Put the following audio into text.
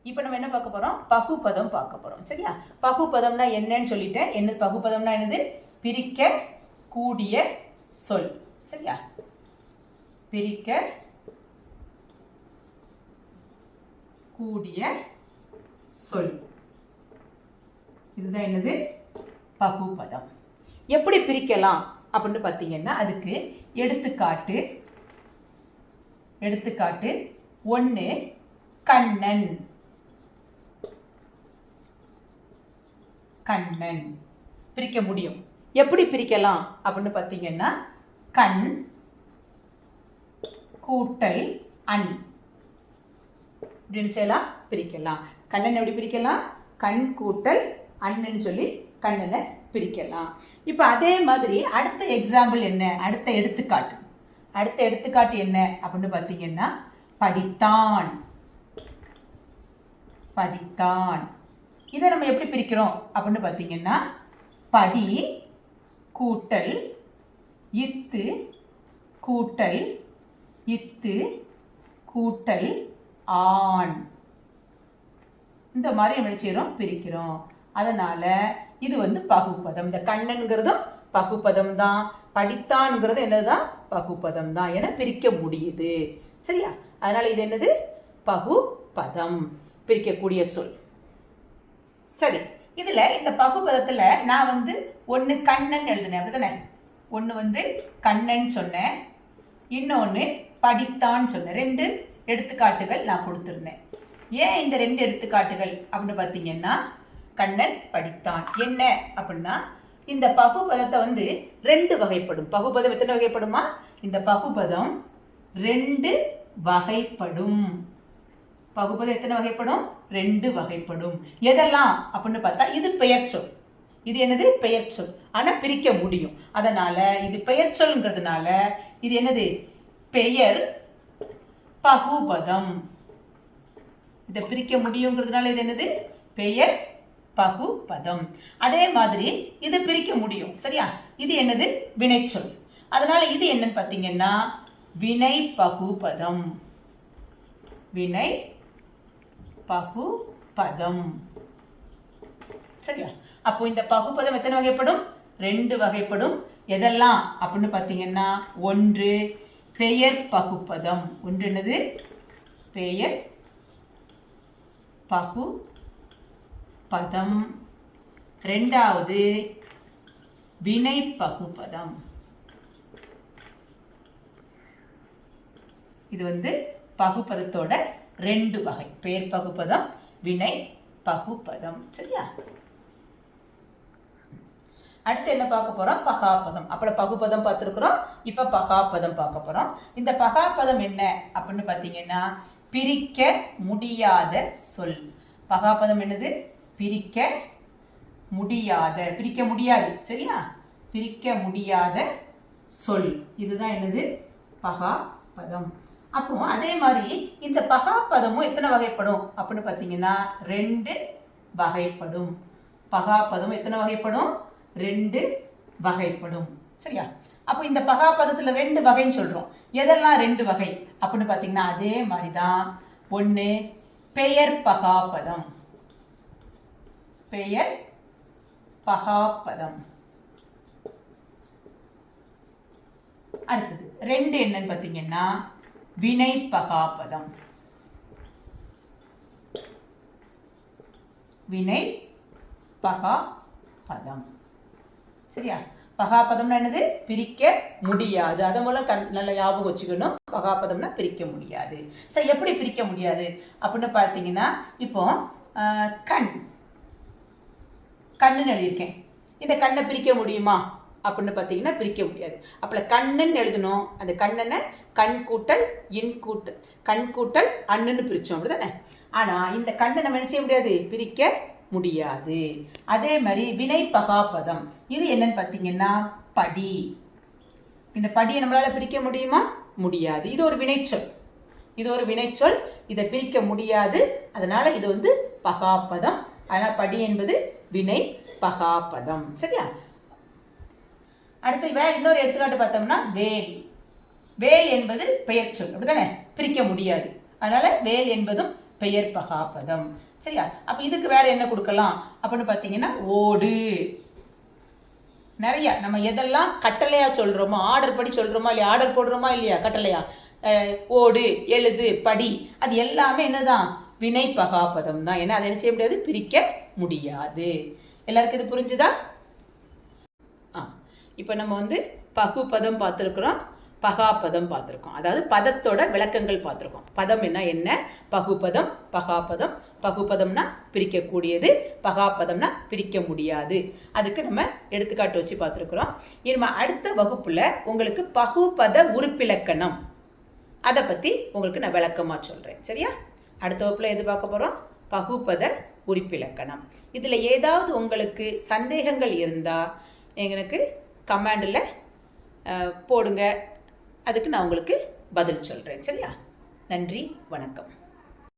இப்போ நம்ம என்ன பார்க்க போறோம்? பகுபதம் பார்க்க போறோம். சரியா? பகுபதம்னா என்னன்னு சொல்லிட்டேன். என்ன பகுபதம்னா என்னது? பிரிக்க கூடிய சொல். சரியா? பிரிக்க கூடிய சொல். இதுதான் என்னது? பகுபதம். எப்படி பிரிக்கலாம் அப்படின்னு பார்த்தீங்கன்னா அதுக்கு எடுத்துக்காட்டு 1 கண்ணன். கண்ணன் பிரிக்க முடியும். எப்படி பிரிக்கலாம் அப்படின்னு பார்த்தீங்கன்னா கண் கூட்டல் அன் அப்படின்னு செய்யலாம், பிரிக்கலாம். கண்ணன் எப்படி பிரிக்கலாம்? கண் கூட்டல் அன்னு சொல்லி கண்ணனை பிரிக்கலாம். இப்போ அதே மாதிரி அடுத்த எக்ஸாம்பிள் என்ன? அடுத்த எடுத்துக்காட்டு என்ன அப்படின்னு பார்த்தீங்கன்னா படித்தான். படித்தான். இதை நம்ம எப்படி பிரிக்கிறோம் அப்படின்னு பார்த்தீங்கன்னா படி கூட்டல் இத்து கூட்டல் இத்து கூட்டல் ஆண். இந்த மாதிரி நம்ம செய்யறோம், பிரிக்கிறோம். அதனால இது வந்து பகுபதம். இந்த கண்ணன்கிறதும் பகுபதம் தான், படித்தான்ங்கிறது என்னதுதான்? பகுபதம் தான் என பிரிக்க முடியுது. சரியா? அதனால இது என்னது? பகுபதம், பிரிக்கக்கூடிய சொல். சரி, இதுல இந்த பகுபதத்துல நான் வந்து 1 கண்ணன் எழுதினேன், அப்படிதானே? 1 வந்து கண்ணன் சொன்னேன், இன்னொன்னு படித்தான் சொன்னேன். 2 எடுத்துக்காட்டுகள் நான் கொடுத்திருந்தேன். ஏன் இந்த 2 எடுத்துக்காட்டுகள் அப்படின்னு பார்த்தீங்கன்னா கண்ணன் படித்தான் என்ன அப்படின்னா இந்த பகுபதத்தை வந்து 2 வகைப்படும். பகுபதம் எத்தனை வகைப்படுமா? இந்த பகுபதம் 2 வகைப்படும். பகுபதம் எத்தனை வகைப்படும்? 2 வகைப்படும். எதெல்லாம் அப்படின்னு பார்த்தா இது பெயர் சொல். இது என்னது? பெயர் சொல். ஆனா பிரிக்க முடியும். அதனால இது பெயர் சொல்ங்கிறதுனால இது என்னது? பெயர் பகுபதம். இதை பிரிக்க முடியுங்கிறதுனால இது என்னது? பெயர் பகுபதம். அதே மாதிரி இது பிரிக்க முடியும். சரியா? இது என்னது? வினைச்சொல். அதனால இது என்னன்னு பார்த்தீங்கன்னா வினை பகுபதம். வினை பகுபதம். சரியா? அப்போ இந்த பகுபதம் எத்தனை வகைப்படும்? 2 வகைப்படும். எதெல்லாம் அப்படின்னு பார்த்தீங்கன்னா 1 பெயர் பகுபதம். 1 என்னது? பெயர் பகுபதம். 2வது வினை பகுபதம். இது வந்து பகுபதத்தோட 2 வகை. பெயர் பகுபதம், வினை பகுபதம். சரியா? அடுத்து என்ன பார்க்க போறோம்? பகாபதம். அப்புறம் பகுபதம் பார்த்துருக்குறோம், இப்ப பகாபதம் பார்க்க போறோம். இந்த பகாபதம் என்ன அப்படின்னு பார்த்தீங்கன்னா பிரிக்க முடியாத சொல். பகாபதம் என்னது? பிரிக்க முடியாத, பிரிக்க முடியாது. சரியா? பிரிக்க முடியாத சொல். இதுதான் என்னது? பகாபதம். அப்போ அதே மாதிரி இந்த பகாபதமும் எத்தனை வகைப்படும் அப்படின்னு பார்த்தீங்கன்னா 2 வகைப்படும். பகாபதம் எத்தனை வகைப்படும்? 2 வகைப்படும். சரியா? அப்போ இந்த பகாபதத்துல 2 வகைன்னு சொல்றோம். எதெல்லாம் 2 வகை அப்படின்னு பார்த்தீங்கன்னா அதே மாதிரி தான் 1 பெயர் பகாபதம். பெயர் பகாபதம். அடுத்தது 2 என்னன்னு பார்த்தீங்கன்னா வினை பகாபதம். வினை பகாபதம். சரியா? பகாபதம்னா என்னது? பிரிக்க முடியாது. அதை மூலம் நல்ல ஞாபகம் வச்சுக்கணும். பகாபதம்னா பிரிக்க முடியாது. சரி, எப்படி பிரிக்க முடியாது அப்படின்னு பார்த்தீங்கன்னா இப்போ கண்ணுன்னு எழுதியிருக்கேன். இந்த கண்ணை பிரிக்க முடியுமா அப்படின்னு பார்த்தீங்கன்னா பிரிக்க முடியாது. அப்போ கண்ணுன்னு எழுதணும். அந்த கண்ணனை கண் கூட்டல் இன் கூட்டல் கண் கூட்டல் அண்ணுன்னு பிரித்தோம், அப்படிதானே? ஆனால் இந்த கண்ணை நம்ம என்ன செய்ய முடியாது? பிரிக்க முடியாது. அதே மாதிரி வினை பகாபதம் இது என்னன்னு பார்த்தீங்கன்னா படி. இந்த படியை நம்மளால பிரிக்க முடியுமா? முடியாது. இது ஒரு வினைச்சொல். இது ஒரு வினைச்சொல். இதை பிரிக்க முடியாது. அதனால இது வந்து பகாபதம். ஆனால் படி என்பது வினை பகாபதம். சரியா? அடுத்து வேற இன்னொரு எடுத்துக்காட்டு பார்த்தோம்னா வேல். வேல் என்பது பெயர் சொல், அப்படிதானே? பிரிக்க முடியாது. அதனால வேல் என்பதும் பெயர் பகாபதம். சரியா? அப்ப இதுக்கு வேற என்ன கொடுக்கலாம் அப்படின்னு பார்த்தீங்கன்னா ஓடு. நிறைய நம்ம எதெல்லாம் கட்டளையா சொல்றோமோ, ஆர்டர் படி சொல்றோமா இல்லையா, ஆர்டர் போடுறோமா இல்லையா, கட்டளையா ஓடு, எழுது, படி, அது எல்லாமே என்னதான் வினை பகாபதம் தான். ஏன்னா அதை என்ன செய்ய முடியாது, பிரிக்க முடியாது. எல்லாருக்கும் இது புரிஞ்சுதா? இப்போ நம்ம வந்து பகுபதம் பார்த்துருக்குறோம், பகாபதம் பார்த்துருக்கோம். அதாவது பதத்தோட விளக்கங்கள் பார்த்துருக்கோம். பதம் என்ன, பகுபதம், பகாபதம். பகுபதம்னா பிரிக்கக்கூடியது, பகாபதம்னா பிரிக்க முடியாது. அதுக்கு நம்ம எடுத்துக்காட்டு வச்சு பார்த்துருக்குறோம். நம்ம அடுத்த வகுப்புல உங்களுக்கு பகுபத உறுப்பிலக்கணம் அதை பற்றி உங்களுக்கு நான் விளக்கமாக சொல்கிறேன். சரியா? அடுத்த வகுப்புல எது பார்க்க போகிறோம், பகுபத உறுப்பிலக்கணம். இதில் ஏதாவது உங்களுக்கு சந்தேகங்கள் இருந்தால் எனக்கு கமெண்டில் போடுங்க, அதுக்கு நான் உங்களுக்கு பதில் சொல்கிறேன். சரியா? நன்றி, வணக்கம்.